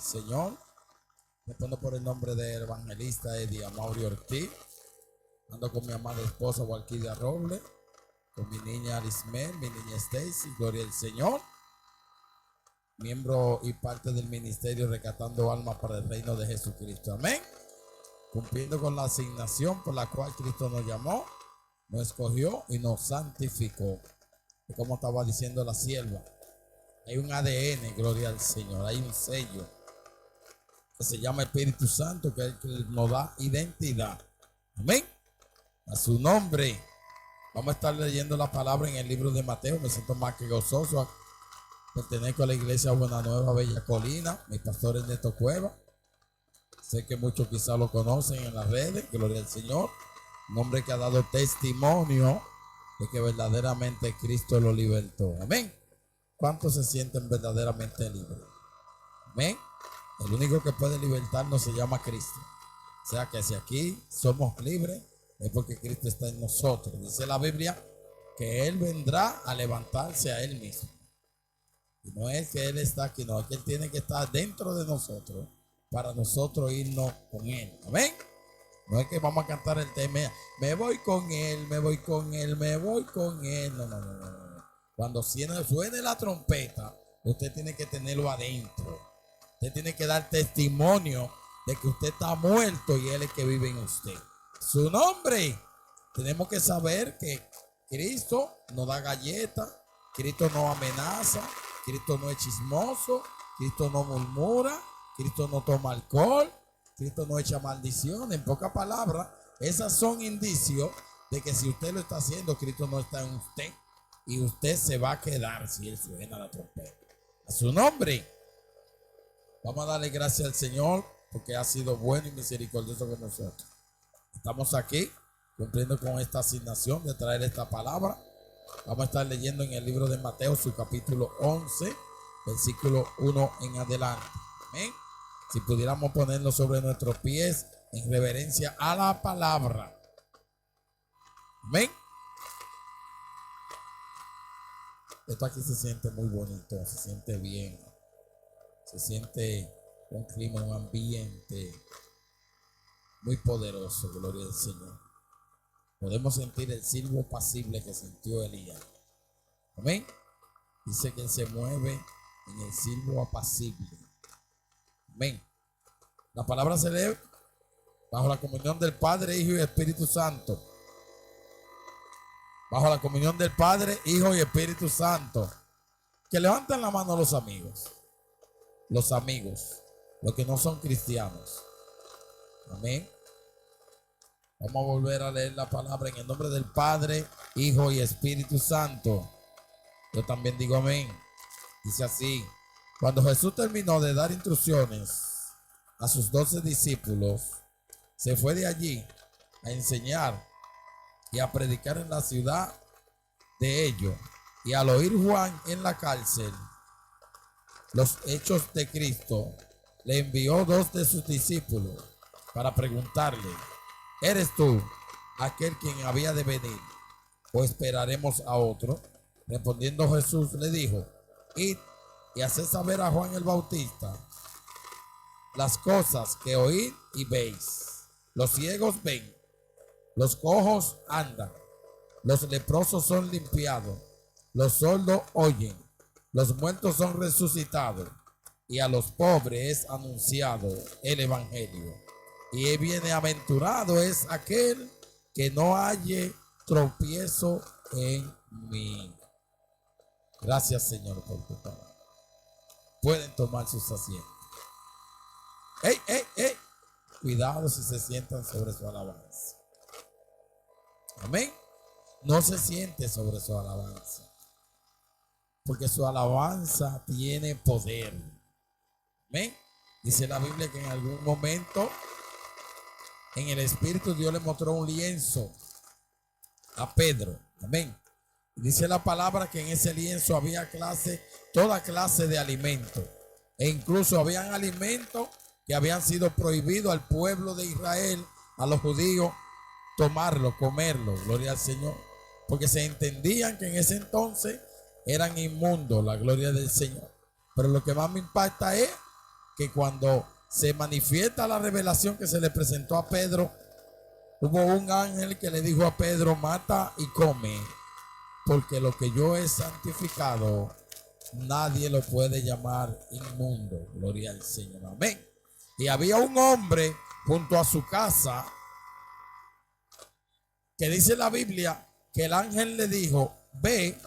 Señor. Respondo por el nombre del evangelista Eddie Amaury Ortiz. Ando con mi amada esposa Walquidia Robles, con mi niña Alismel, mi niña Stacy, gloria al Señor. Miembro y parte del ministerio Rescatando Almas para el Reino de Jesucristo. Amén. Cumpliendo con la asignación por la cual Cristo nos llamó, nos escogió y nos santificó. Y como estaba diciendo la sierva, hay un ADN, gloria al Señor, hay un sello que se llama Espíritu Santo, que es el que nos da identidad. Amén. A su nombre. Vamos a estar leyendo la palabra en el libro de Mateo. Me siento más que gozoso. Pertenezco a la iglesia Buena Nueva Bella Colina. Mi pastor es Neto Cueva. Sé que muchos quizás lo conocen en las redes. Gloria al Señor. Un hombre que ha dado testimonio de que verdaderamente Cristo lo libertó. Amén. ¿Cuántos se sienten verdaderamente libres? Amén. El único que puede libertarnos se llama Cristo. O sea que si aquí somos libres es porque Cristo está en nosotros. Dice la Biblia que Él vendrá a levantarse a Él mismo. Y no es que Él está aquí, no, es que Él tiene que estar dentro de nosotros para nosotros irnos con Él. Amén. No es que vamos a cantar el tema, me voy con Él, me voy con Él, me voy con Él. No, no, no, no. Cuando suene la trompeta, usted tiene que tenerlo adentro. Usted tiene que dar testimonio de que usted está muerto y Él es que vive en usted. Su nombre. Tenemos que saber que Cristo no da galletas, Cristo no amenaza, Cristo no es chismoso, Cristo no murmura, Cristo no toma alcohol, Cristo no echa maldición. En pocas palabras, esas son indicios de que si usted lo está haciendo, Cristo no está en usted y usted se va a quedar si Él suena la trompeta. A su nombre. Vamos a darle gracias al Señor porque ha sido bueno y misericordioso con nosotros. Estamos aquí cumpliendo con esta asignación de traer esta palabra. Vamos a estar leyendo en el libro de Mateo su capítulo 11, versículo 1 en adelante. Amén. Si pudiéramos ponerlo sobre nuestros pies en reverencia a la palabra. Amén. Esto aquí se siente muy bonito, se siente bien. Se siente un clima, un ambiente muy poderoso, gloria al Señor. Podemos sentir el silbo pasible que sintió Elías. Amén. Dice que Él se mueve en el silbo apacible. Amén. La palabra se lee bajo la comunión del Padre, Hijo y Espíritu Santo. Bajo la comunión del Padre, Hijo y Espíritu Santo. Que levanten la mano los amigos. Los amigos, los que no son cristianos. Amén. Vamos a volver a leer la palabra en el nombre del Padre, Hijo y Espíritu Santo. Yo también digo amén. Dice así: cuando Jesús terminó de dar instrucciones a sus 12 discípulos, se fue de allí a enseñar y a predicar en la ciudad de ellos. Y al oír Juan en la cárcel los hechos de Cristo, le envió 2 de sus discípulos para preguntarle: ¿eres tú aquel quien había de venir o esperaremos a otro? Respondiendo Jesús le dijo: id y haced saber a Juan el Bautista las cosas que oíd y veis. Los ciegos ven, los cojos andan, los leprosos son limpiados, los sordos oyen, los muertos son resucitados, y a los pobres es anunciado el evangelio. Y bienaventurado es aquel que no halle tropiezo en mí. Gracias, Señor, por tu palabra. Pueden tomar sus asientos. ¡Ey! Cuidado si se sientan sobre su alabanza. Amén. No se siente sobre su alabanza, porque su alabanza tiene poder. Amén. Dice la Biblia que en algún momento en el Espíritu Dios le mostró un lienzo a Pedro. Amén. Dice la palabra que en ese lienzo había toda clase de alimentos. E incluso habían alimentos que habían sido prohibidos al pueblo de Israel, a los judíos, tomarlo, comerlo. Gloria al Señor. Porque se entendían que en ese entonces eran inmundos, la gloria del Señor. Pero lo que más me impacta es que cuando se manifiesta la revelación que se le presentó a Pedro, hubo un ángel que le dijo a Pedro: mata y come, porque lo que yo he santificado, nadie lo puede llamar inmundo. Gloria al Señor. Amén. Y había un hombre junto a su casa que dice la Biblia que el ángel le dijo: ve,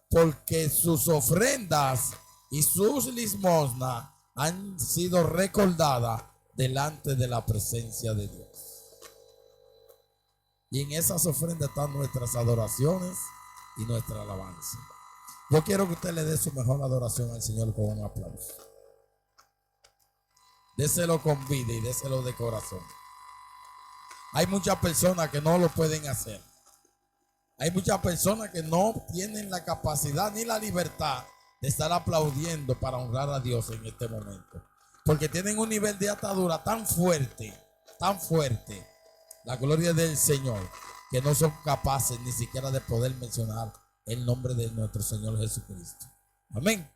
porque sus ofrendas y sus limosnas han sido recordadas delante de la presencia de Dios. Y en esas ofrendas están nuestras adoraciones y nuestra alabanza. Yo quiero que usted le dé su mejor adoración al Señor con un aplauso. Déselo con vida y déselo de corazón. Hay muchas personas que no lo pueden hacer. Hay muchas personas que no tienen la capacidad ni la libertad de estar aplaudiendo para honrar a Dios en este momento. Porque tienen un nivel de atadura tan fuerte, la gloria del Señor, que no son capaces ni siquiera de poder mencionar el nombre de nuestro Señor Jesucristo. Amén.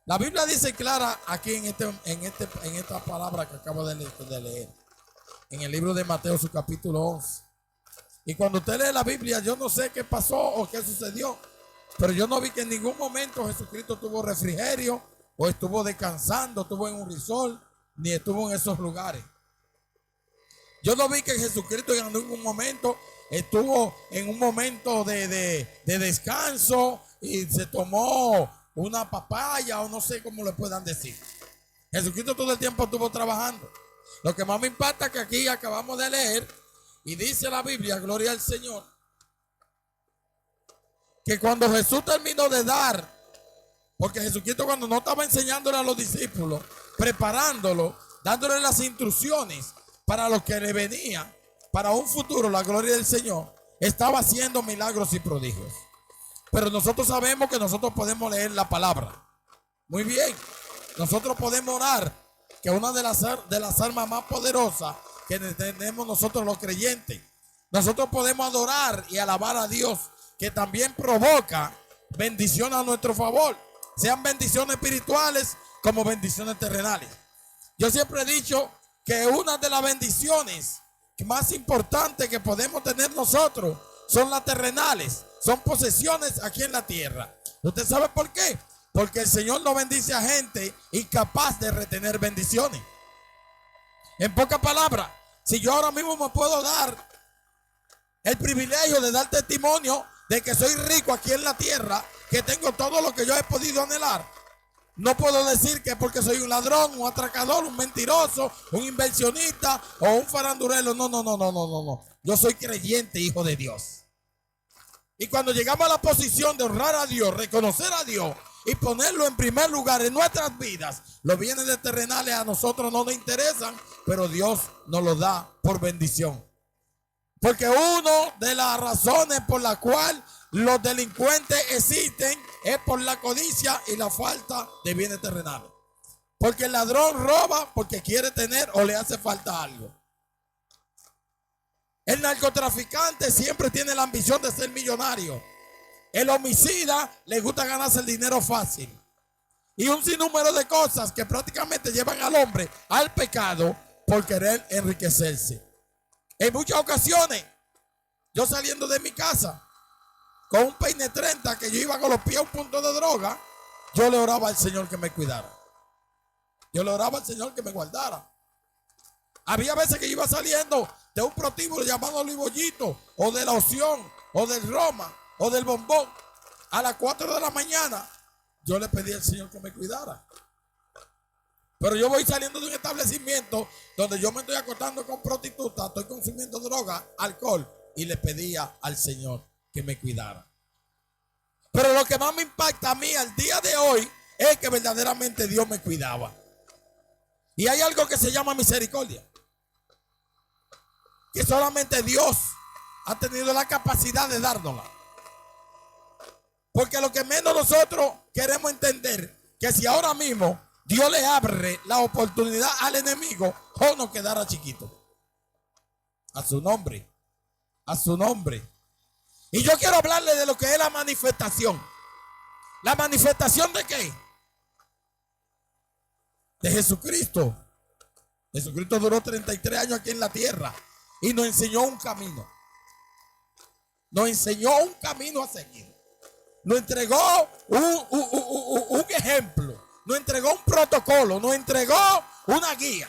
La Biblia dice clara aquí en esta palabra que acabo de leer, en el libro de Mateo, su capítulo 11. Y cuando usted lee la Biblia, yo no sé qué pasó o qué sucedió, pero yo no vi que en ningún momento Jesucristo tuvo refrigerio o estuvo descansando, estuvo en un resort, ni estuvo en esos lugares. Yo no vi que Jesucristo en ningún momento estuvo en un momento de descanso y se tomó una papaya o no sé cómo le puedan decir. Jesucristo todo el tiempo estuvo trabajando. Lo que más me impacta es que aquí acabamos de leer y dice la Biblia, gloria al Señor, que cuando Jesús terminó de dar, porque Jesucristo cuando no estaba enseñándole a los discípulos, preparándolo, dándole las instrucciones para lo que le venía, para un futuro, la gloria del Señor, estaba haciendo milagros y prodigios. Pero nosotros sabemos que nosotros podemos leer la palabra. Muy bien, nosotros podemos orar, que una de las armas más poderosas que tenemos nosotros los creyentes. Nosotros podemos adorar y alabar a Dios, que también provoca bendición a nuestro favor, sean bendiciones espirituales como bendiciones terrenales. Yo siempre he dicho que una de las bendiciones más importantes que podemos tener nosotros son las terrenales, son posesiones aquí en la tierra. ¿Usted sabe por qué? Porque el Señor no bendice a gente incapaz de retener bendiciones. En pocas palabras, si yo ahora mismo me puedo dar el privilegio de dar testimonio de que soy rico aquí en la tierra, que tengo todo lo que yo he podido anhelar, no puedo decir que porque soy un ladrón, un atracador, un mentiroso, un inversionista o un farandulero. No. Yo soy creyente, hijo de Dios. Y cuando llegamos a la posición de honrar a Dios, reconocer a Dios y ponerlo en primer lugar en nuestras vidas, los bienes terrenales a nosotros no nos interesan, pero Dios nos los da por bendición. Porque una de las razones por la cual los delincuentes existen es por la codicia y la falta de bienes terrenales. Porque el ladrón roba porque quiere tener o le hace falta algo. El narcotraficante siempre tiene la ambición de ser millonario. El homicida le gusta ganarse el dinero fácil. Y un sinnúmero de cosas que prácticamente llevan al hombre al pecado por querer enriquecerse. En muchas ocasiones, yo saliendo de mi casa con un peine 30 que yo iba con los pies a un punto de droga, yo le oraba al Señor que me cuidara. Yo le oraba al Señor que me guardara. Había veces que yo iba saliendo de un prostíbulo llamado Olivollito, o de la Oción, o del Roma, o del Bombón. A las 4 de la mañana, yo le pedí al Señor que me cuidara. Pero yo voy saliendo de un establecimiento donde yo me estoy acostando con prostitutas, estoy consumiendo droga, alcohol, y le pedía al Señor que me cuidara. Pero lo que más me impacta a mí al día de hoy es que verdaderamente Dios me cuidaba. Y hay algo que se llama misericordia, que solamente Dios ha tenido la capacidad de dárnosla. Porque lo que menos nosotros queremos entender, que si ahora mismo Dios le abre la oportunidad al enemigo, o no quedara chiquito. A su nombre. A su nombre. Y yo quiero hablarle de lo que es la manifestación. ¿La manifestación de qué? de Jesucristo. Jesucristo duró 33 años aquí en la tierra y nos enseñó un camino. Nos enseñó un camino a seguir. Nos entregó un ejemplo. Nos entregó un protocolo. Nos entregó una guía.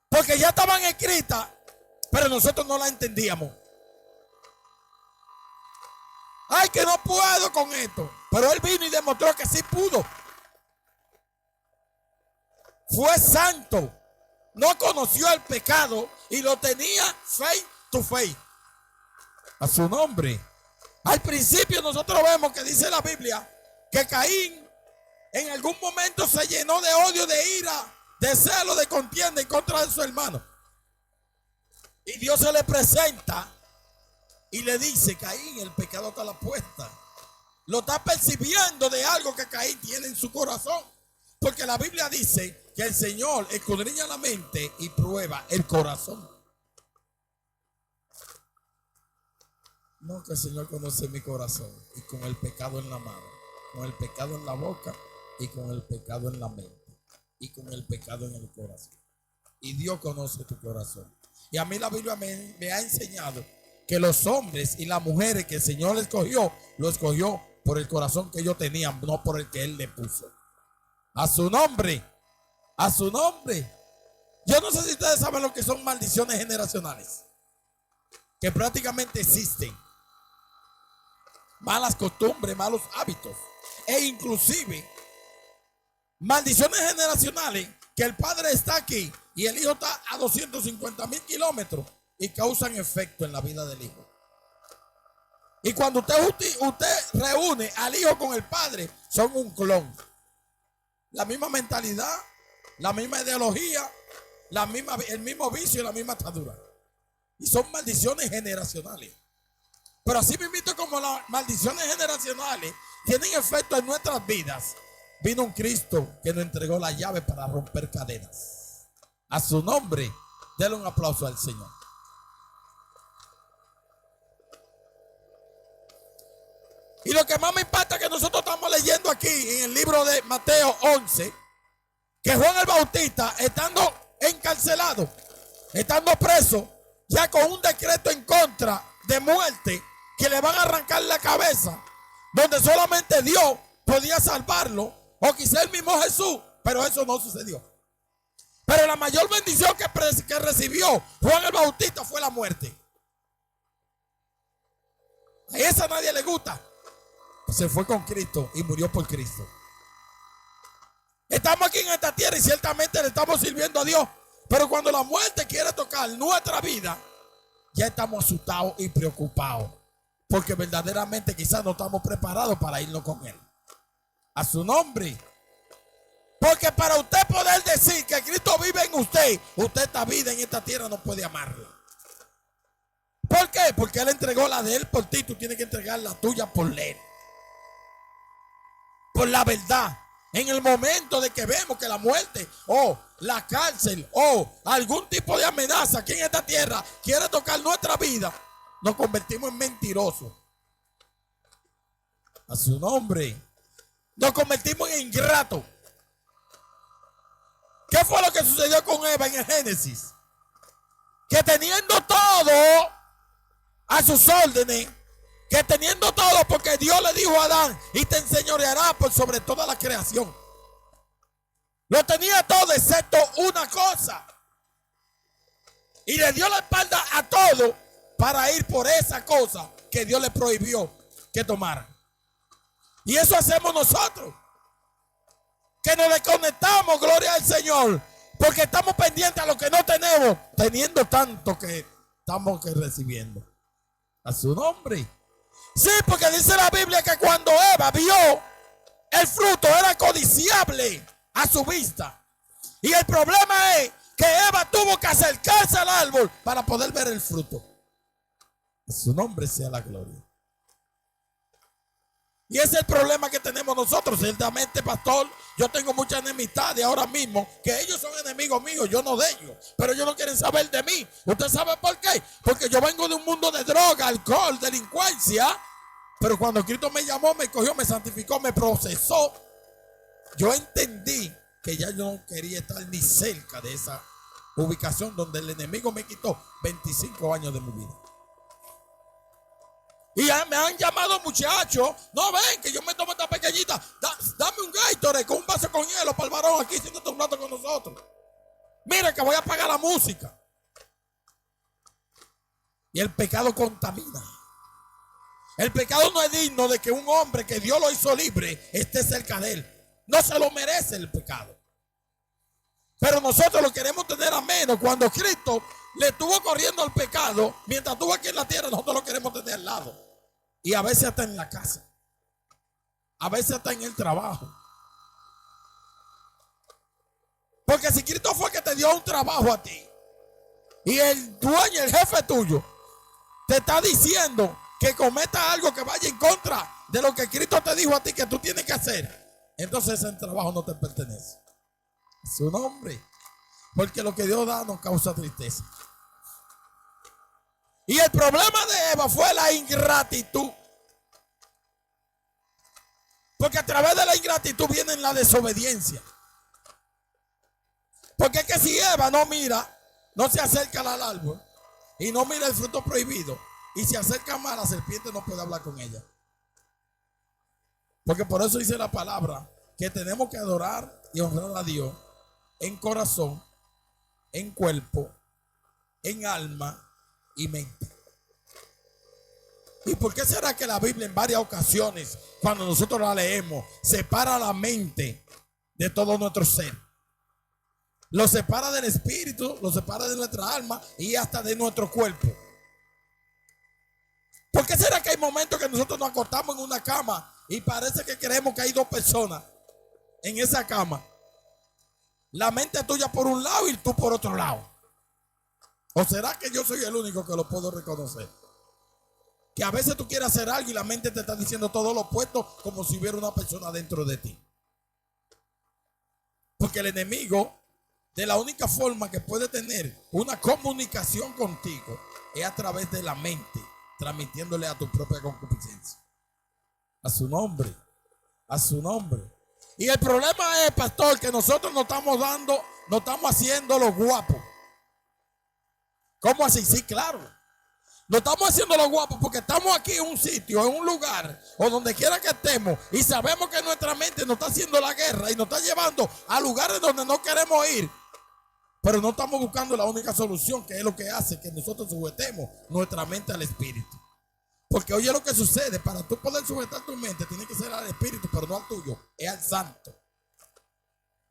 Porque ya estaban escritas, pero nosotros no la entendíamos. Ay, que no puedo con esto. Pero Él vino y demostró que sí pudo. Fue santo. No conoció el pecado y lo tenía face to face. A su nombre. Al principio nosotros vemos que dice la Biblia que Caín en algún momento se llenó de odio, de ira, de celo, de contienda en contra de su hermano. Y Dios se le presenta y le dice: Caín, el pecado está a la puerta. Lo está percibiendo de algo que Caín tiene en su corazón. Porque la Biblia dice que el Señor escudriña la mente y prueba el corazón. No, que el Señor conoce mi corazón. Y con el pecado en la mano, con el pecado en la boca y con el pecado en la mente y con el pecado en el corazón. Y Dios conoce tu corazón. Y a mí la Biblia me ha enseñado que los hombres y las mujeres que el Señor escogió, lo escogió por el corazón que ellos tenían, no por el que Él le puso. A su nombre. A su nombre. Yo no sé si ustedes saben lo que son maldiciones generacionales, que prácticamente existen. Malas costumbres, malos hábitos, e inclusive maldiciones generacionales que el padre está aquí y el hijo está a 250,000 kilómetros y causan efecto en la vida del hijo. Y cuando usted reúne al hijo con el padre, son un clon. La misma mentalidad, la misma ideología, el mismo vicio y la misma atadura. Y son maldiciones generacionales. Pero así mismo como las maldiciones generacionales tienen efecto en nuestras vidas, vino un Cristo que nos entregó la llave para romper cadenas. A su nombre, denle un aplauso al Señor. Y lo que más me impacta es que nosotros estamos leyendo aquí en el libro de Mateo 11, que Juan el Bautista, estando encarcelado, estando preso, ya con un decreto en contra de muerte, que le van a arrancar la cabeza, donde solamente Dios podía salvarlo, o quizá el mismo Jesús, pero eso no sucedió. Pero la mayor bendición que recibió Juan el Bautista fue la muerte. A esa a nadie le gusta. Se fue con Cristo y murió por Cristo. Estamos aquí en esta tierra y ciertamente le estamos sirviendo a Dios, pero cuando la muerte quiere tocar nuestra vida, ya estamos asustados y preocupados, porque verdaderamente quizás no estamos preparados para irnos con Él. A su nombre. Porque para usted poder decir que Cristo vive en usted, esta vida en esta tierra no puede amarla. ¿Por qué? Porque Él entregó la de Él por ti, tú tienes que entregar la tuya por Él. Por la verdad. En el momento de que vemos que la muerte o la cárcel o algún tipo de amenaza aquí en esta tierra quiere tocar nuestra vida, nos convertimos en mentirosos. A su nombre. Nos convertimos en ingratos. ¿Qué fue lo que sucedió con Eva en el Génesis? Que teniendo todo a sus órdenes, que teniendo todo, porque Dios le dijo a Adán, y te enseñoreará por sobre toda la creación. Lo tenía todo excepto una cosa. Y le dio la espalda a todo para ir por esa cosa que Dios le prohibió que tomara. Y eso hacemos nosotros. Que nos desconectamos, gloria al Señor, porque estamos pendientes a lo que no tenemos, teniendo tanto que estamos recibiendo. A su nombre. Sí, porque dice la Biblia que cuando Eva vio el fruto era codiciable a su vista. Y el problema es que Eva tuvo que acercarse al árbol para poder ver el fruto. A su nombre sea la gloria. Y ese es el problema que tenemos nosotros. Ciertamente, pastor, yo tengo mucha enemistad de ahora mismo, que ellos son enemigos míos, yo no de ellos, pero ellos no quieren saber de mí. ¿Usted sabe por qué? Porque yo vengo de un mundo de droga, alcohol, delincuencia, pero cuando Cristo me llamó, me cogió, me santificó, me procesó, yo entendí que ya yo no quería estar ni cerca de esa ubicación donde el enemigo me quitó 25 años de mi vida. Y ya me han llamado muchachos. No ven que yo me tomo esta pequeñita. Dame un Gatorade con un vaso con hielo para el varón aquí siéntate un rato con nosotros. Mira que voy a apagar la música. Y el pecado contamina. El pecado no es digno de que un hombre que Dios lo hizo libre esté cerca de él. No se lo merece el pecado. Pero nosotros lo queremos tener a menos. Cuando Cristo le estuvo corriendo al pecado, mientras estuvo aquí en la tierra, nosotros lo queremos tener al lado. Y a veces hasta en la casa. A veces hasta en el trabajo. Porque si Cristo fue que te dio un trabajo a ti, y el dueño, el jefe tuyo, te está diciendo que cometa algo que vaya en contra de lo que Cristo te dijo a ti que tú tienes que hacer, entonces ese trabajo no te pertenece. Su nombre. Porque lo que Dios da nos causa tristeza. Y el problema de Eva fue la ingratitud. Porque a través de la ingratitud viene la desobediencia. Porque es que si Eva no mira, no se acerca al árbol y no mira el fruto prohibido y se acerca más, la serpiente no puede hablar con ella. Porque por eso dice la palabra que tenemos que adorar y honrar a Dios en corazón, en cuerpo, en alma y mente. ¿Y por qué será que la Biblia en varias ocasiones, cuando nosotros la leemos, separa la mente de todo nuestro ser? Lo separa del espíritu, lo separa de nuestra alma y hasta de nuestro cuerpo. ¿Por qué será que hay momentos que nosotros nos acostamos en una cama y parece que creemos que hay dos personas en esa cama? La mente tuya por un lado y tú por otro lado. ¿O será que yo soy el único que lo puedo reconocer? Que a veces tú quieres hacer algo y la mente te está diciendo todo lo opuesto, como si hubiera una persona dentro de ti. Porque el enemigo, de la única forma que puede tener una comunicación contigo, es a través de la mente, transmitiéndole a tu propia concupiscencia. A su nombre, a su nombre. Y el problema es, pastor, que nosotros nos estamos haciendo los guapos. ¿Cómo así? Sí, claro. No estamos haciendo los guapos porque estamos aquí en un sitio, en un lugar, o donde quiera que estemos, y sabemos que nuestra mente nos está haciendo la guerra y nos está llevando a lugares donde no queremos ir. Pero no estamos buscando la única solución, que es lo que hace que nosotros sujetemos nuestra mente al espíritu. Porque oye lo que sucede, para tú poder sujetar tu mente, tiene que ser al espíritu, pero no al tuyo, es al santo.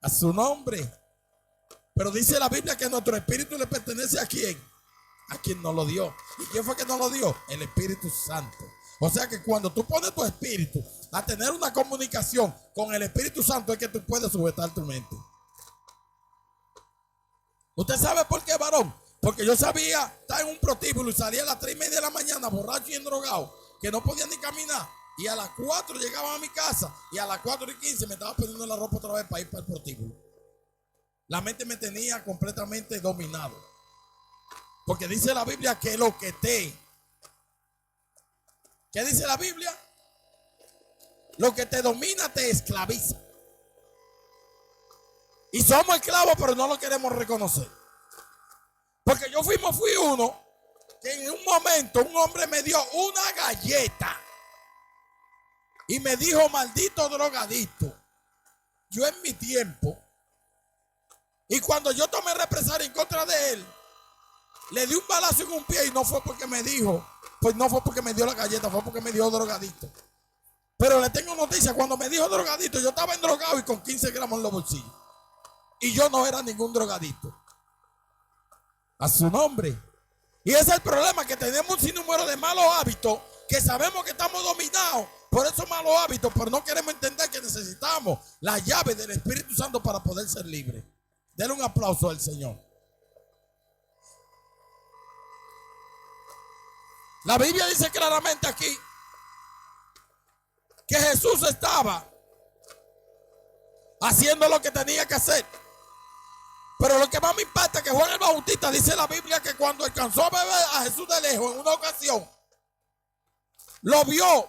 A su nombre. Pero dice la Biblia que nuestro espíritu le pertenece a quién. A quien nos lo dio. ¿Y quién fue que nos lo dio? El Espíritu Santo. O sea que cuando tú pones tu espíritu a tener una comunicación con el Espíritu Santo, es que tú puedes sujetar tu mente. ¿Usted sabe por qué, varón? Porque yo sabía estar en un prostíbulo y salía a las 3:30 de la mañana borracho y endrogado, que no podía ni caminar. Y a las 4 llegaba a mi casa y a las 4:15 me estaba poniendo la ropa otra vez para ir para el prostíbulo. La mente me tenía completamente dominado. Porque dice la Biblia que lo que ¿qué dice la Biblia? Lo que te domina te esclaviza. Y somos esclavos, pero no lo queremos reconocer. Porque yo fui uno que en un momento un hombre me dio una galleta y me dijo, maldito drogadicto. Yo en mi tiempo, y cuando yo tomé represalia en contra de él, le di un balazo en un pie y no fue porque me dijo, pues no fue porque me dio la galleta, fue porque me dio drogadicto. Pero le tengo noticia, cuando me dijo drogadicto, yo estaba endrogado y con 15 gramos en los bolsillos. Y yo no era ningún drogadicto. A su nombre. Y ese es el problema, que tenemos un sinnúmero de malos hábitos, que sabemos que estamos dominados por esos malos hábitos, pero no queremos entender que necesitamos la llave del Espíritu Santo para poder ser libres. Denle un aplauso al Señor. La Biblia dice claramente aquí que Jesús estaba haciendo lo que tenía que hacer. Pero lo que más me impacta es que Juan el Bautista dice la Biblia que cuando alcanzó a ver a Jesús de lejos en una ocasión, lo vio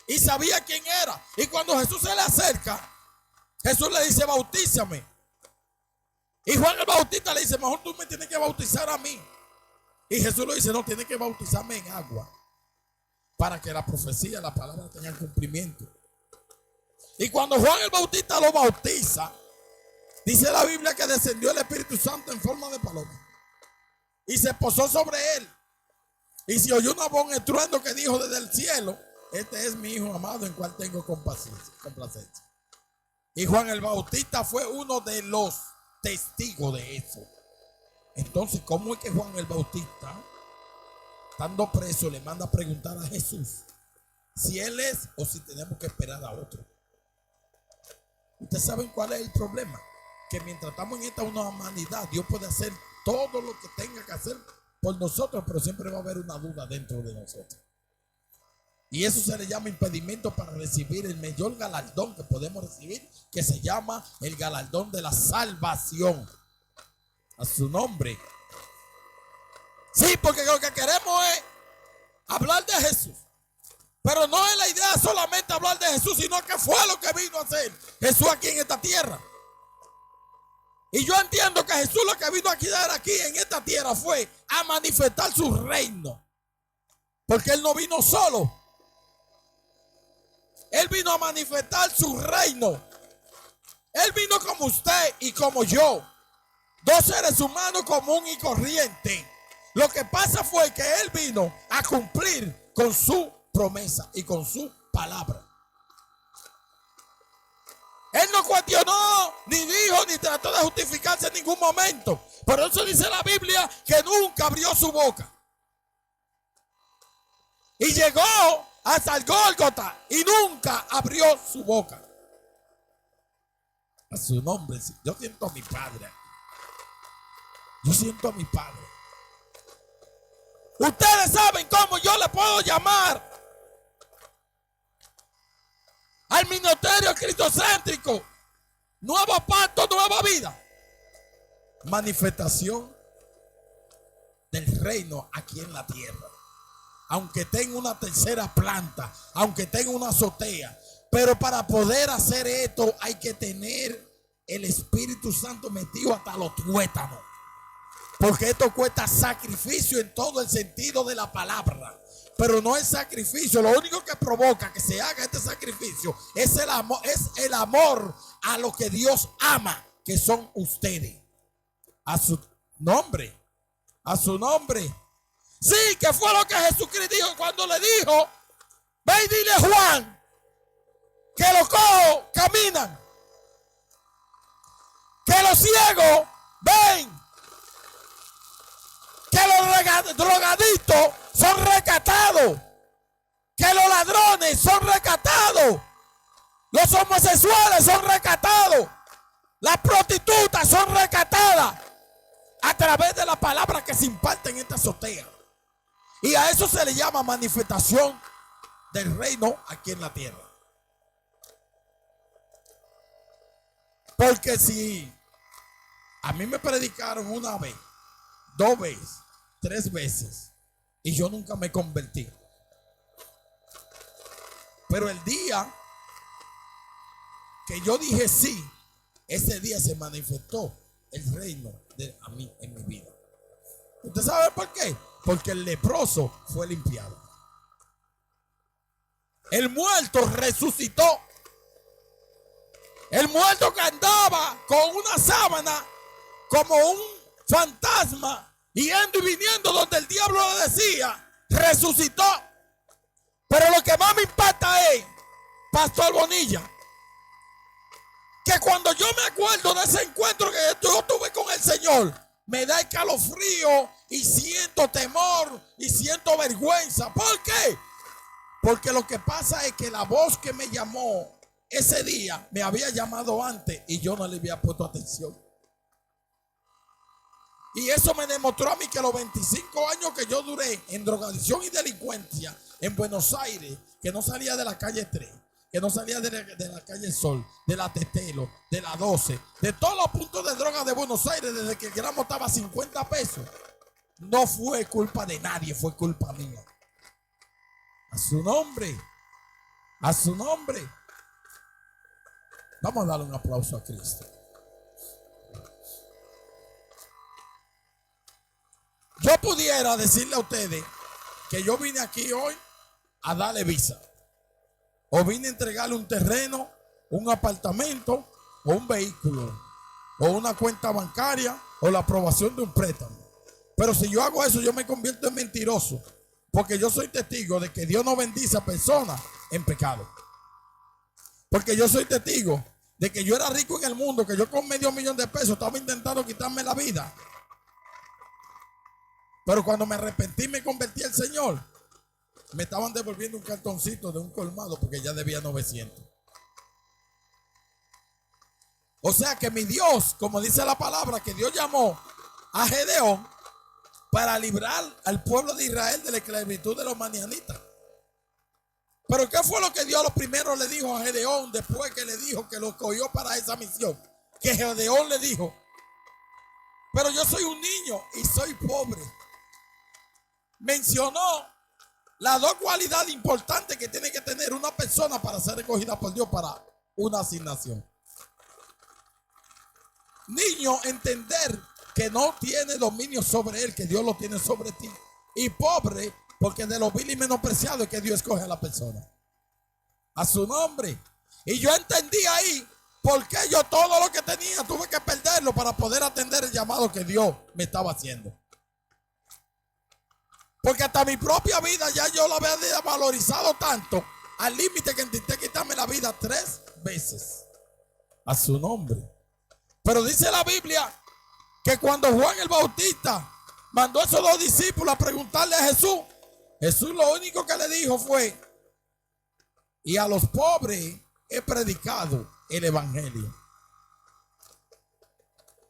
y sabía quién era. Y cuando Jesús se le acerca, Jesús le dice, bautízame. Y Juan el Bautista le dice, mejor tú me tienes que bautizar a mí. Y Jesús le dice, no, tienes que bautizarme en agua para que la profecía, la palabra tengan cumplimiento. Y cuando Juan el Bautista lo bautiza, dice la Biblia que descendió el Espíritu Santo en forma de paloma y se posó sobre él. Y se oyó una voz, un estruendo que dijo desde el cielo, este es mi Hijo amado en cual tengo complacencia. Y Juan el Bautista fue uno de los testigos de eso. Entonces, ¿cómo es que Juan el Bautista, estando preso, le manda a preguntar a Jesús si él es o si tenemos que esperar a otro? Ustedes saben cuál es el problema, que mientras estamos en esta humanidad, Dios puede hacer todo lo que tenga que hacer por nosotros, pero siempre va a haber una duda dentro de nosotros. Y eso se le llama impedimento para recibir el mayor galardón que podemos recibir, que se llama el galardón de la salvación. A su nombre. Sí, porque lo que queremos es hablar de Jesús. Pero no es la idea solamente hablar de Jesús, sino que fue lo que vino a hacer Jesús aquí en esta tierra. Y yo entiendo que Jesús lo que vino a quedar aquí en esta tierra fue a manifestar su reino. Porque Él no vino solo. Él vino a manifestar su reino. Él vino como usted y como yo. Dos seres humanos común y corriente. Lo que pasa fue que Él vino a cumplir con su promesa y con su palabra. Él no cuestionó, ni dijo, ni trató de justificarse en ningún momento. Por eso dice la Biblia que nunca abrió su boca. Y llegó hasta el Gólgota y nunca abrió su boca. A su nombre, yo siento a mi Padre. Yo siento a mi Padre. Ustedes saben cómo yo le puedo llamar al ministerio cristocéntrico. Nuevo pacto, nueva vida. Manifestación del reino aquí en la tierra. Aunque tenga una tercera planta, aunque tenga una azotea. Pero para poder hacer esto hay que tener el Espíritu Santo metido hasta los tuétanos. Porque esto cuesta sacrificio en todo el sentido de la palabra. Pero no es sacrificio. Lo único que provoca que se haga este sacrificio es el amor a lo que Dios ama, que son ustedes. A su nombre. A su nombre. Sí, que fue lo que Jesucristo dijo cuando le dijo, ve y dile a Juan que los cojos caminan, que los ciegos ven, que los drogadictos son rescatados, que los ladrones son rescatados, los homosexuales son rescatados, las prostitutas son rescatadas a través de la palabra que se imparte en esta azotea. Y a eso se le llama manifestación del reino aquí en la tierra. Porque si a mí me predicaron una vez, dos veces, tres veces, y yo nunca me convertí. Pero el día que yo dije sí, ese día se manifestó el reino a mí en mi vida. ¿Usted sabe por qué? Porque el leproso fue limpiado. El muerto resucitó. El muerto que andaba con una sábana como un fantasma, yendo y viniendo donde el diablo le decía, resucitó. Pero lo que más me impacta es, Pastor Bonilla, que cuando yo me acuerdo de ese encuentro que yo tuve con el Señor, me da escalofrío y siento temor y siento vergüenza. ¿Por qué? Porque lo que pasa es que la voz que me llamó ese día me había llamado antes y yo no le había puesto atención. Y eso me demostró a mí que los 25 años que yo duré en drogadicción y delincuencia en Buenos Aires, que no salía de la calle 3, que no salía de la calle Sol, de la Tetelo, de la 12, de todos los puntos de droga de Buenos Aires, desde que el gramo estaba a 50 pesos, no fue culpa de nadie, fue culpa mía. A su nombre, a su nombre. Vamos a darle un aplauso a Cristo. Yo pudiera decirle a ustedes que yo vine aquí hoy a darle visa. O vine a entregarle un terreno, un apartamento o un vehículo. O una cuenta bancaria o la aprobación de un préstamo. Pero si yo hago eso, yo me convierto en mentiroso. Porque yo soy testigo de que Dios no bendice a personas en pecado. Porque yo soy testigo de que yo era rico en el mundo, que yo con $500,000 estaba intentando quitarme la vida. Pero cuando me arrepentí y me convertí al Señor, me estaban devolviendo un cartoncito de un colmado porque ya debía 900. O sea que mi Dios, como dice la palabra, que Dios llamó a Gedeón para librar al pueblo de Israel de la esclavitud de los madianitas. Pero ¿qué fue lo que Dios lo primero le dijo a Gedeón después que le dijo que lo escogió para esa misión? Que Gedeón le dijo: pero yo soy un niño y soy pobre. Mencionó las dos cualidades importantes que tiene que tener una persona para ser escogida por Dios para una asignación. Niño, entender que no tiene dominio sobre él, que Dios lo tiene sobre ti. Y pobre, porque de lo vil y menospreciado es que Dios escoge a la persona. A su nombre. Y yo entendí ahí por qué yo todo lo que tenía tuve que perderlo para poder atender el llamado que Dios me estaba haciendo. Porque hasta mi propia vida ya yo la había valorizado tanto al límite que intenté quitarme la vida 3 veces. A su nombre. Pero dice la Biblia que cuando Juan el Bautista mandó a esos 2 discípulos a preguntarle a Jesús, Jesús lo único que le dijo fue: y a los pobres he predicado el evangelio.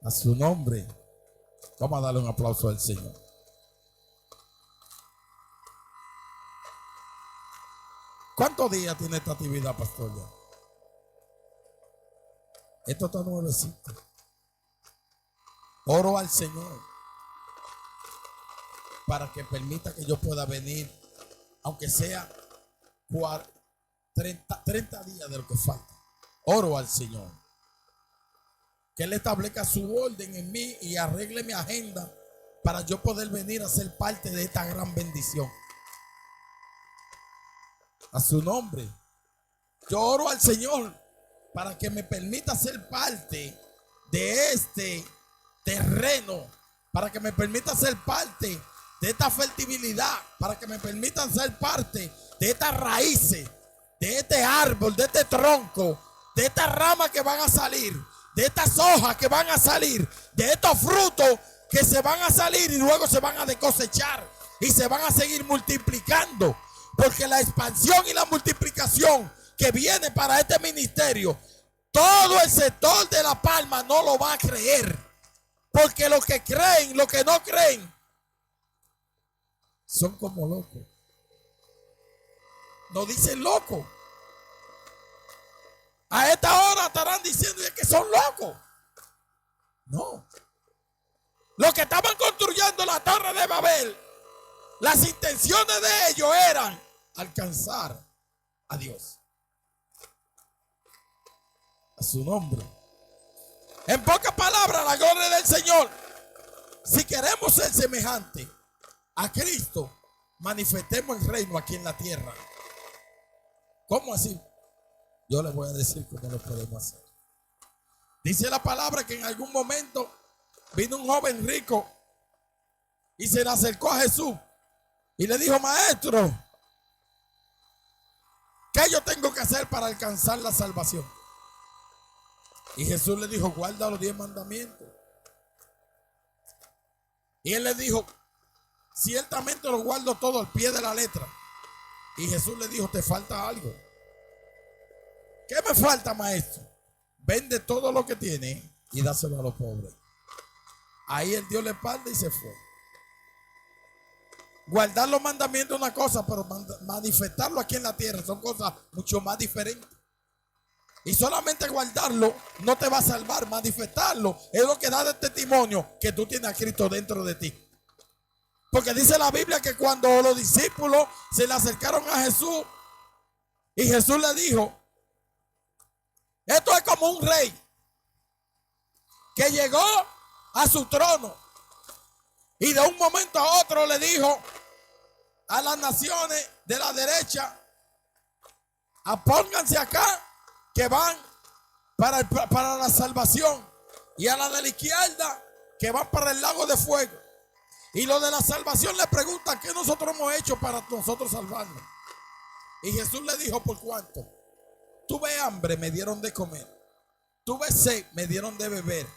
A su nombre. Vamos a darle un aplauso al Señor. ¿Cuántos días tiene esta actividad, pastor? Ya? Esto está nuevecito. Oro al Señor para que permita que yo pueda venir, aunque sea 30 días de lo que falta. Oro al Señor que Él establezca su orden en mí y arregle mi agenda para yo poder venir a ser parte de esta gran bendición. A su nombre. Yo oro al Señor para que me permita ser parte de este terreno, para que me permita ser parte de esta fertilidad, para que me permitan ser parte de estas raíces, de este árbol, de este tronco, de estas ramas que van a salir, de estas hojas que van a salir, de estos frutos que se van a salir y luego se van a cosechar y se van a seguir multiplicando. Porque la expansión y la multiplicación que viene para este ministerio, todo el sector de La Palma no lo va a creer. Porque los que creen, los que no creen, son como locos. No dicen locos. A esta hora estarán diciendo que son locos. No. Los que estaban construyendo la Torre de Babel, las intenciones de ellos eran alcanzar a Dios. A su nombre. En pocas palabras, la gloria del Señor. Si queremos ser semejantes a Cristo, manifestemos el reino aquí en la tierra. ¿Cómo así? Yo les voy a decir cómo lo podemos hacer. Dice la palabra que en algún momento vino un joven rico y se le acercó a Jesús y le dijo: maestro, ¿qué yo tengo que hacer para alcanzar la salvación? Y Jesús le dijo: guarda los 10 mandamientos. Y él le dijo: ciertamente lo guardo todo al pie de la letra. Y Jesús le dijo: te falta algo. ¿Qué me falta, maestro? Vende todo lo que tiene y dáselo a los pobres. Ahí él dio la espalda y se fue. Guardar los mandamientos es una cosa, pero manifestarlo aquí en la tierra son cosas mucho más diferentes. Y solamente guardarlo no te va a salvar. Manifestarlo es lo que da de testimonio que tú tienes a Cristo dentro de ti. Porque dice la Biblia que cuando los discípulos se le acercaron a Jesús y Jesús le dijo: esto es como un rey que llegó a su trono Y de un momento a otro le dijo a las naciones de la derecha: apónganse acá, que van para la salvación. Y a la de la izquierda, que van para el lago de fuego. Y los de la salvación le preguntan: ¿qué nosotros hemos hecho para nosotros salvarnos? Y Jesús le dijo: ¿por cuánto? Tuve hambre, me dieron de comer. Tuve sed, me dieron de beber.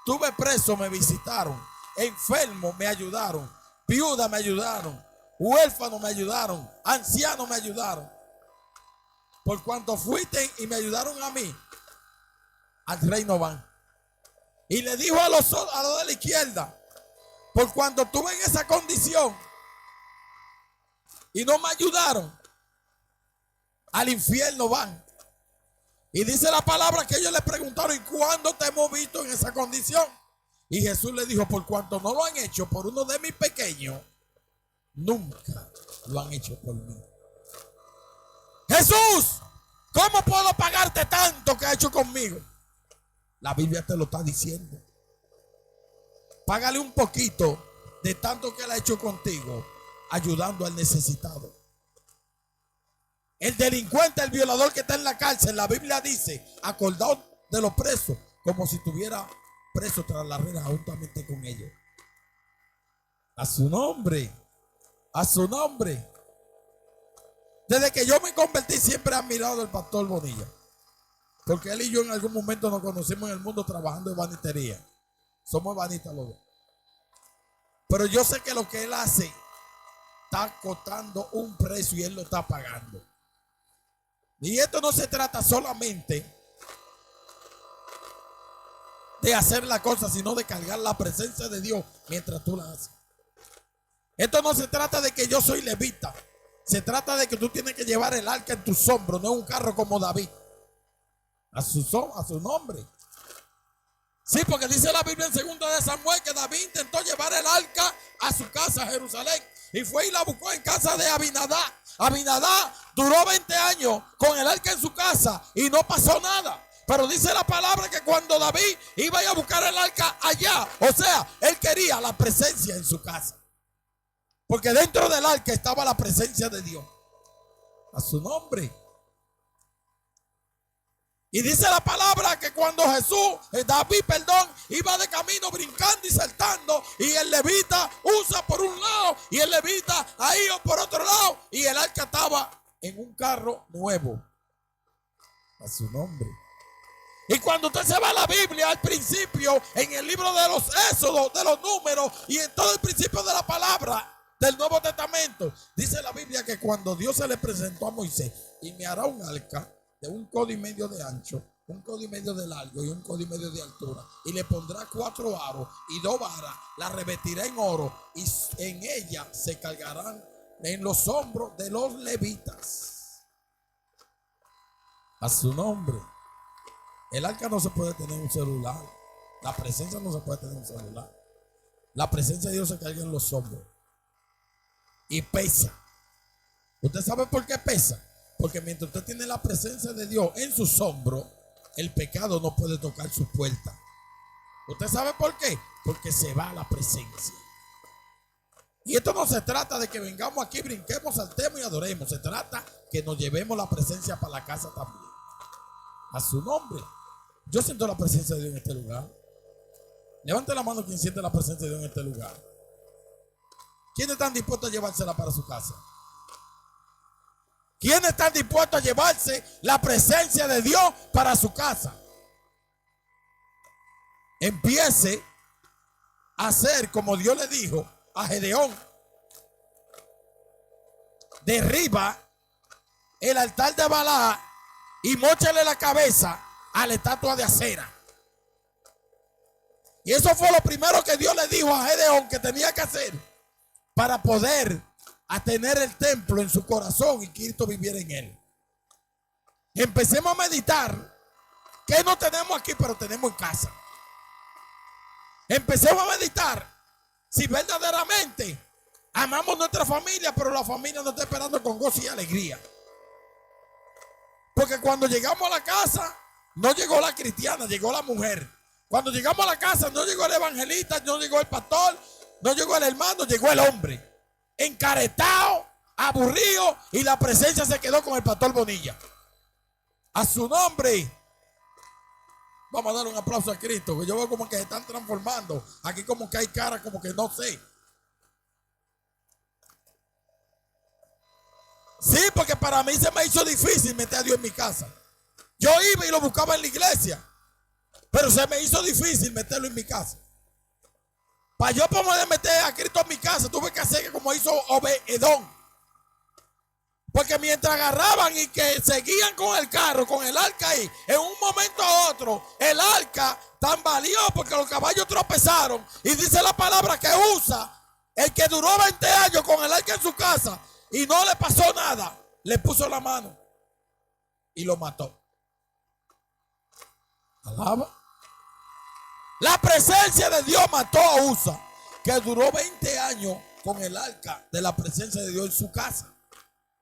Tuve preso, me visitaron. Enfermo, me ayudaron. Viuda, me ayudaron. Huérfano, me ayudaron. Anciano, me ayudaron. Por cuanto fuiste y me ayudaron a mí, al reino van. Y le dijo a los de la izquierda: por cuanto estuve en esa condición y no me ayudaron, al infierno van. Y dice la palabra que ellos le preguntaron: ¿y cuándo te hemos visto en esa condición? Y Jesús le dijo: por cuanto no lo han hecho por uno de mis pequeños, nunca lo han hecho por mí. Jesús, ¿cómo puedo pagarte tanto que ha hecho conmigo? La Biblia te lo está diciendo. Págale un poquito de tanto que él ha hecho contigo, ayudando al necesitado. El delincuente, el violador que está en la cárcel, la Biblia dice: acordado de los presos, como si estuviera preso tras la reja juntamente con ellos. A su nombre, a su nombre. Desde que yo me convertí, siempre he admirado al pastor Bonilla, porque él y yo en algún momento nos conocimos en el mundo trabajando en banitería. Somos banistas los dos. Pero yo sé que lo que él hace está costando un precio y él lo está pagando. Y esto no se trata solamente de hacer la cosa, sino de cargar la presencia de Dios mientras tú la haces. Esto no se trata de que yo soy levita. Se trata de que tú tienes que llevar el arca en tus hombros, no un carro como David. A su nombre. Sí, porque dice la Biblia en 2 de Samuel que David intentó llevar el arca a su casa, a Jerusalén. Y fue y la buscó en casa de Abinadab. Abinadab duró 20 años con el arca en su casa y no pasó nada. Pero dice la palabra que cuando David iba a buscar el arca allá, o sea, él quería la presencia en su casa. Porque dentro del arca estaba la presencia de Dios. A su nombre. Y dice la palabra que cuando David, iba de camino brincando y saltando, y el levita usa por un lado y el levita ahí o por otro lado, y el arca estaba en un carro nuevo. A su nombre. Y cuando usted se va a la Biblia al principio, en el libro de los Éxodos, de los Números y en todo el principio de la palabra del Nuevo Testamento, dice la Biblia que cuando Dios se le presentó a Moisés: y me hará un arca de 1,5 codos de ancho, 1,5 codos de largo y 1,5 codos de altura, y le pondrá 4 aros y 2 varas, la revestirá en oro, y en ella se cargarán en los hombros de los levitas. A su nombre. El arca no se puede tener en un celular. La presencia no se puede tener en un celular. La presencia de Dios se carga en los hombros. Y pesa. ¿Usted sabe por qué pesa? Porque mientras usted tiene la presencia de Dios en sus hombros, el pecado no puede tocar su puerta. ¿Usted sabe por qué? Porque se va la presencia. Y esto no se trata de que vengamos aquí, brinquemos, saltemos y adoremos. Se trata que nos llevemos la presencia para la casa también. A su nombre. Yo siento la presencia de Dios en este lugar. Levante la mano quien siente la presencia de Dios en este lugar. ¿Quiénes están dispuestos a llevársela para su casa? ¿Quiénes están dispuestos a llevarse la presencia de Dios para su casa? Empiece a hacer como Dios le dijo a Gedeón. Derriba el altar de Baal y móchale la cabeza a la estatua de acera. Y eso fue lo primero que Dios le dijo a Gedeón que tenía que hacer para poder tener el templo en su corazón y Cristo viviera en él. Empecemos a meditar que no tenemos aquí, pero tenemos en casa. Empecemos a meditar si verdaderamente amamos nuestra familia, pero la familia nos está esperando con gozo y alegría. Porque cuando llegamos a la casa, no llegó la cristiana, llegó la mujer. Cuando llegamos a la casa, no llegó el evangelista, no llegó el pastor, No llegó el hermano, llegó el hombre. Encaretado, aburrido, y la presencia se quedó con el pastor Bonilla. A su nombre. Vamos a darle un aplauso a Cristo, que yo veo como que se están transformando. Aquí como que hay cara, como que no sé. Sí, porque para mí se me hizo difícil meter a Dios en mi casa. Yo iba y lo buscaba en la iglesia, pero se me hizo difícil meterlo en mi casa. Para yo poder meter a Cristo en mi casa, tuve que hacer como hizo Obed-Edom. Porque mientras agarraban y que seguían con el carro, con el arca ahí, en un momento a otro, el arca tambaleó porque los caballos tropezaron. Y dice la palabra que usa, el que duró 20 años con el arca en su casa y no le pasó nada, le puso la mano y lo mató. Alaba. La presencia de Dios mató a Usa, que duró 20 años con el arca de la presencia de Dios en su casa.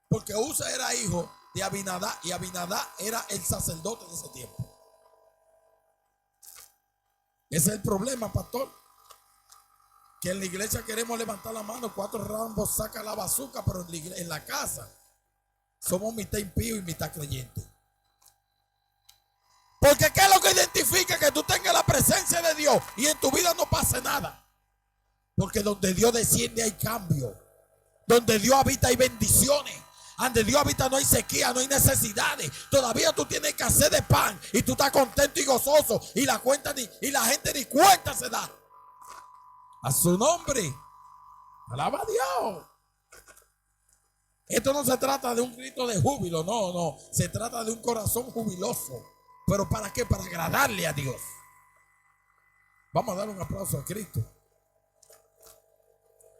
Porque Usa era hijo de Abinadá y Abinadá era el sacerdote de ese tiempo. Ese es el problema, pastor. Que en la iglesia queremos levantar la mano, 4 rambos saca la bazuca, pero en la casa somos mitad impío y mitad creyente. Porque ¿qué es lo que identifica que tú tengas la presencia de Dios y en tu vida no pase nada? Porque donde Dios desciende hay cambio. Donde Dios habita hay bendiciones. Donde Dios habita no hay sequía, no hay necesidades. Todavía tú tienes que hacer de pan y tú estás contento y gozoso y la gente ni cuenta se da. A su nombre. Alaba a Dios. Esto no se trata de un grito de júbilo, no. Se trata de un corazón jubiloso. ¿Pero para qué? Para agradarle a Dios. Vamos a dar un aplauso a Cristo.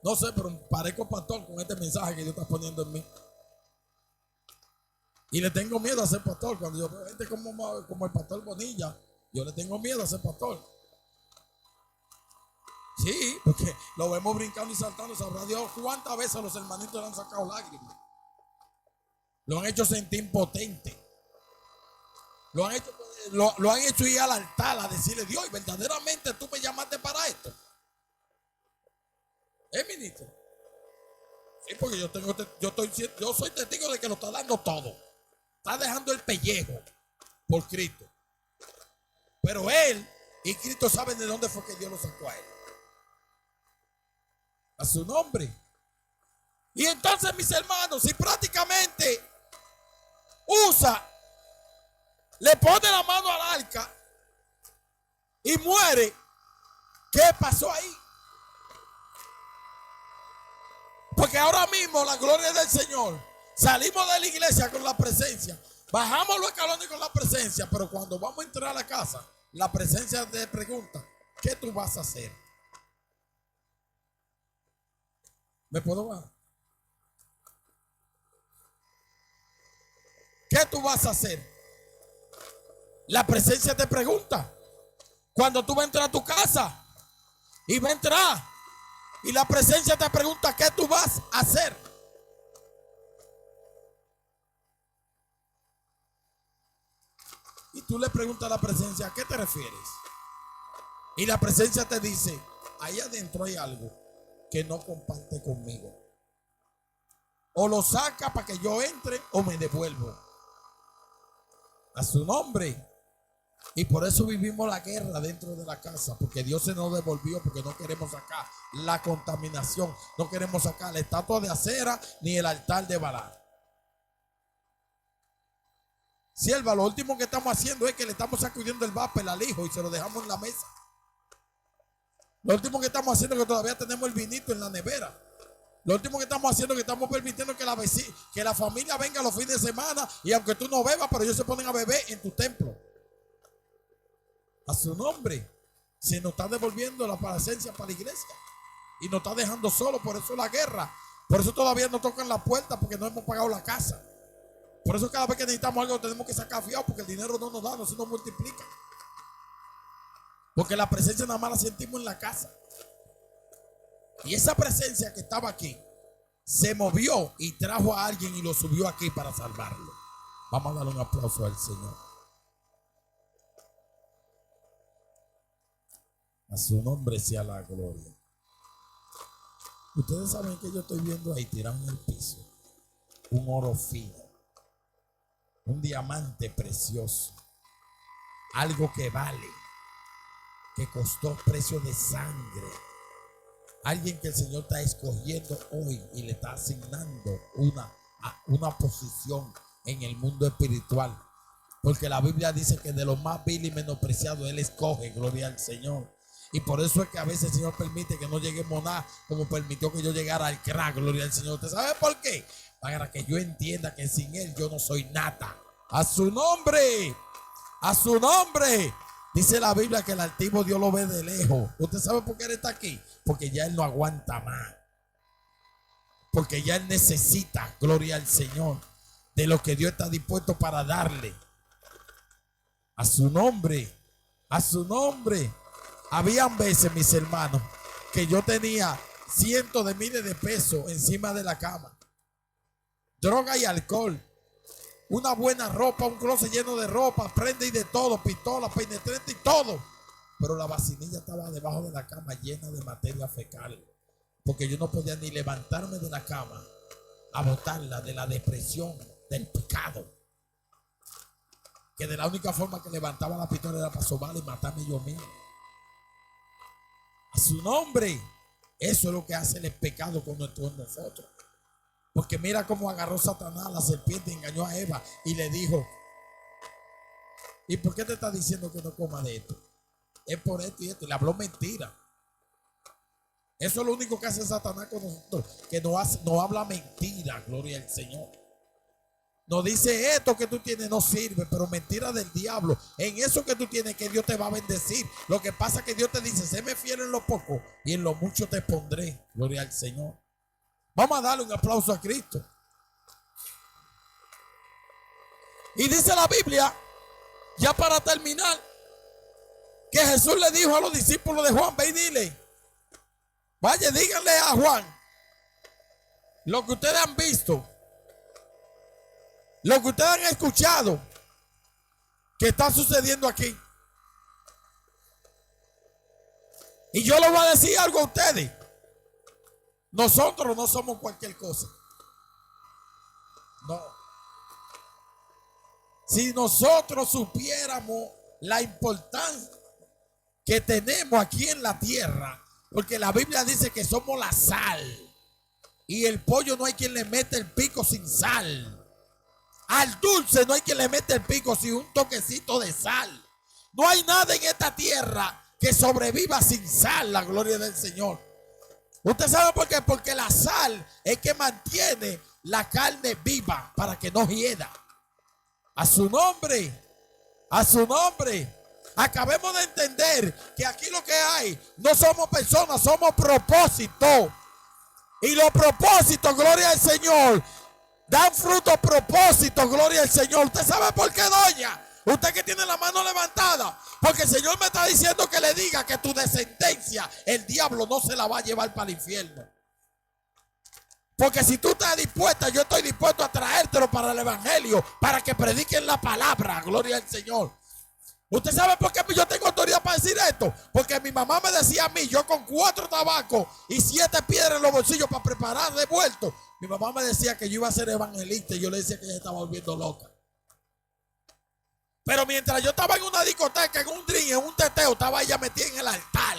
No sé, pero parezco pastor con este mensaje que Dios está poniendo en mí. Y le tengo miedo a ser pastor. Cuando yo veo gente como el pastor Bonilla, yo le tengo miedo a ser pastor. Sí, porque lo vemos brincando y saltando. Sabrá Dios cuántas veces los hermanitos le han sacado lágrimas. Lo han hecho sentir impotente. Lo han hecho ir al altar a decirle: Dios, verdaderamente tú me llamaste para esto. Ministro. Sí, porque yo soy testigo de que lo está dando todo. Está dejando el pellejo por Cristo. Pero él y Cristo saben de dónde fue que Dios lo sacó a él. A su nombre. Y entonces, mis hermanos, si prácticamente Usa le pone la mano al arca y muere, ¿qué pasó ahí? Porque ahora mismo la gloria del Señor, salimos de la iglesia con la presencia, bajamos los escalones con la presencia, pero cuando vamos a entrar a la casa, la presencia te pregunta: ¿qué tú vas a hacer? ¿Me puedo bajar? ¿Qué tú vas a hacer? La presencia te pregunta. Cuando tú vas a entrar a tu casa y va a entrar y la presencia te pregunta: ¿qué tú vas a hacer? Y tú le preguntas a la presencia: ¿a qué te refieres? Y la presencia te dice: ahí adentro hay algo que no comparte conmigo. O lo saca para que yo entre o me devuelvo. A su nombre. Y por eso vivimos la guerra dentro de la casa, porque Dios se nos devolvió, porque no queremos sacar la contaminación, no queremos sacar la estatua de acera ni el altar de Balaam. Sierva, lo último que estamos haciendo es que le estamos sacudiendo el vapor al hijo y se lo dejamos en la mesa. Lo último que estamos haciendo es que todavía tenemos el vinito en la nevera. Lo último que estamos haciendo es que estamos permitiendo que la familia venga los fines de semana, y aunque tú no bebas, pero ellos se ponen a beber en tu templo. A su nombre. Se nos está devolviendo la presencia para la iglesia y nos está dejando solo. Por eso la guerra. Por eso todavía no tocan la puerta, porque no hemos pagado la casa. Por eso cada vez que necesitamos algo tenemos que sacar fiado, porque el dinero no nos da, no se nos multiplica. Porque la presencia nada más la sentimos en la casa. Y esa presencia que estaba aquí se movió y trajo a alguien y lo subió aquí para salvarlo. Vamos a darle un aplauso al Señor. A su nombre sea la gloria. Ustedes saben que yo estoy viendo ahí tirado en el piso un oro fino, un diamante precioso, algo que vale, que costó precio de sangre. Alguien que el Señor está escogiendo hoy y le está asignando una posición en el mundo espiritual. Porque la Biblia dice que de lo más vil y menospreciado Él escoge, gloria al Señor. Y por eso es que a veces el Señor permite que no lleguemos nada, como permitió que yo llegara al crack, gloria al Señor. ¿Usted sabe por qué? Para que yo entienda que sin Él yo no soy nada. A su nombre, a su nombre. Dice la Biblia que el altivo Dios lo ve de lejos. ¿Usted sabe por qué Él está aquí? Porque ya Él no aguanta más. Porque ya Él necesita, gloria al Señor, de lo que Dios está dispuesto para darle. A su nombre, a su nombre. Habían veces, mis hermanos, que yo tenía cientos de miles de pesos encima de la cama. Droga y alcohol. Una buena ropa, un closet lleno de ropa, prenda y de todo, pistola, penetrante y todo. Pero la vacinilla estaba debajo de la cama llena de materia fecal. Porque yo no podía ni levantarme de la cama a botarla de la depresión, del pecado. Que de la única forma que levantaba la pistola era para sobarla y matarme yo mismo. A su nombre. Eso es lo que hace el pecado con nosotros. Porque mira cómo agarró Satanás, la serpiente, engañó a Eva y le dijo: ¿y por qué te está diciendo que no coma de esto? Es por esto y esto. Y le habló mentira. Eso es lo único que hace Satanás con nosotros, que no habla mentira, gloria al Señor. Nos dice: esto que tú tienes no sirve, pero mentira del diablo. En eso que tú tienes, que Dios te va a bendecir. Lo que pasa es que Dios te dice: séme fiel en lo poco y en lo mucho te pondré. Gloria al Señor. Vamos a darle un aplauso a Cristo. Y dice la Biblia, ya para terminar, que Jesús le dijo a los discípulos de Juan: ve y dile, vaya, díganle a Juan lo que ustedes han visto, lo que ustedes han escuchado, que está sucediendo aquí. Y yo les voy a decir algo a ustedes. Nosotros no somos cualquier cosa. No. Si nosotros supiéramos la importancia que tenemos aquí en la tierra, porque la Biblia dice que somos la sal, y el pollo no hay quien le mete el pico sin sal. Al dulce no hay quien le mete el pico sin un toquecito de sal. No hay nada en esta tierra que sobreviva sin sal, la gloria del Señor. ¿Usted sabe por qué? Porque la sal es que mantiene la carne viva para que no hieda. A su nombre, a su nombre. Acabemos de entender que aquí lo que hay no somos personas, somos propósitos. Y los propósitos, gloria al Señor, dan fruto propósitos, gloria al Señor. ¿Usted sabe por qué, doña? Usted que tiene la mano levantada, porque el Señor me está diciendo que le diga que tu descendencia, el diablo no se la va a llevar para el infierno. Porque si tú estás dispuesta, yo estoy dispuesto a traértelo para el evangelio, para que prediquen la palabra, gloria al Señor. ¿Usted sabe por qué yo tengo autoridad para decir esto? Porque mi mamá me decía a mí, yo con 4 tabacos y 7 piedras en los bolsillos para preparar de vuelto, mi mamá me decía que yo iba a ser evangelista y yo le decía que ella estaba volviendo loca. Pero mientras yo estaba en una discoteca, en un drink, en un teteo, estaba ella metida en el altar.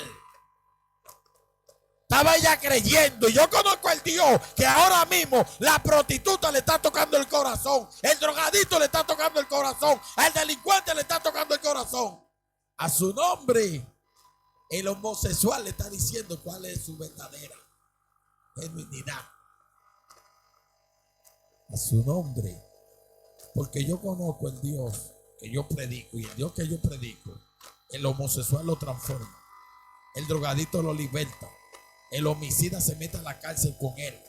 Estaba ella creyendo. Y yo conozco al Dios que ahora mismo la prostituta le está tocando el corazón. El drogadito le está tocando el corazón. Al delincuente le está tocando el corazón. A su nombre, el homosexual le está diciendo cuál es su verdadera genuinidad. A su nombre. Porque yo conozco el Dios que yo predico, y el Dios que yo predico, el homosexual lo transforma, el drogadito lo liberta, el homicida se mete a la cárcel con él,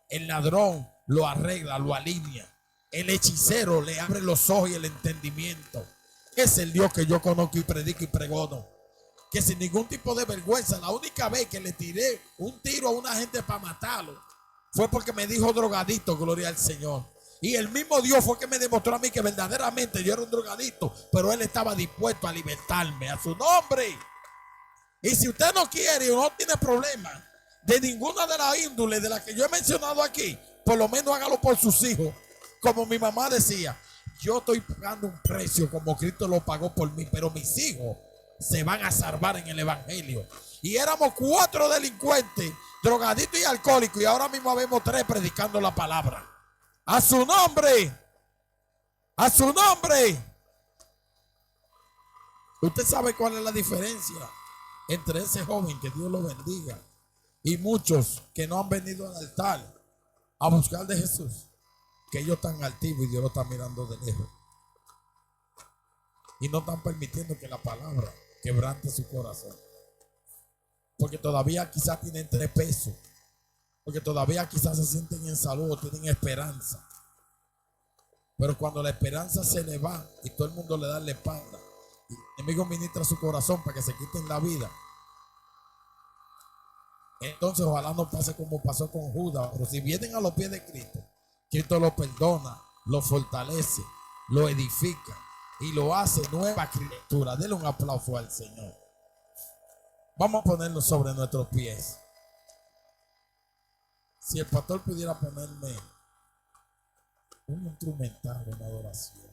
el ladrón lo arregla, lo alinea, el hechicero le abre los ojos y el entendimiento. Es el Dios que yo conozco y predico y pregono, que sin ningún tipo de vergüenza, la única vez que le tiré un tiro a una gente para matarlo fue porque me dijo drogadito, gloria al Señor. Y el mismo Dios fue que me demostró a mí que verdaderamente yo era un drogadito, pero Él estaba dispuesto a libertarme. A su nombre. Y si usted no quiere o no tiene problema de ninguna de las índoles de las que yo he mencionado aquí, por lo menos hágalo por sus hijos. Como mi mamá decía, yo estoy pagando un precio como Cristo lo pagó por mí, pero mis hijos se van a salvar en el evangelio. Y éramos 4 delincuentes, drogadictos y alcohólicos, y ahora mismo vemos 3 predicando la palabra. A su nombre, a su nombre. Usted sabe cuál es la diferencia entre ese joven, que Dios lo bendiga, y muchos que no han venido al altar a buscar de Jesús, que ellos están altivos y Dios lo está mirando de lejos y no están permitiendo que la palabra quebrante su corazón, porque todavía quizás tienen 3 pesos, porque todavía quizás se sienten en salud o tienen esperanza, pero cuando la esperanza se le va y todo el mundo le da la espalda, y el enemigo ministra su corazón para que se quiten la vida, entonces ojalá no pase como pasó con Judas. Pero si vienen a los pies de Cristo, Cristo lo perdona, lo fortalece, lo edifica y lo hace nueva criatura. Denle un aplauso al Señor. Vamos a ponernos sobre nuestros pies. Si el pastor pudiera ponerme un instrumental, una adoración,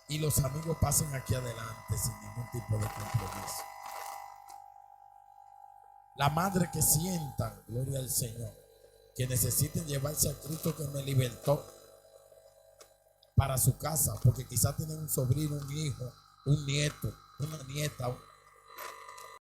y los amigos pasen aquí adelante sin ningún tipo de compromiso. La madre que sientan, gloria al Señor, que necesiten llevarse a Cristo que me libertó para su casa, porque quizás tienen un sobrino, un hijo, un nieto, una nieta,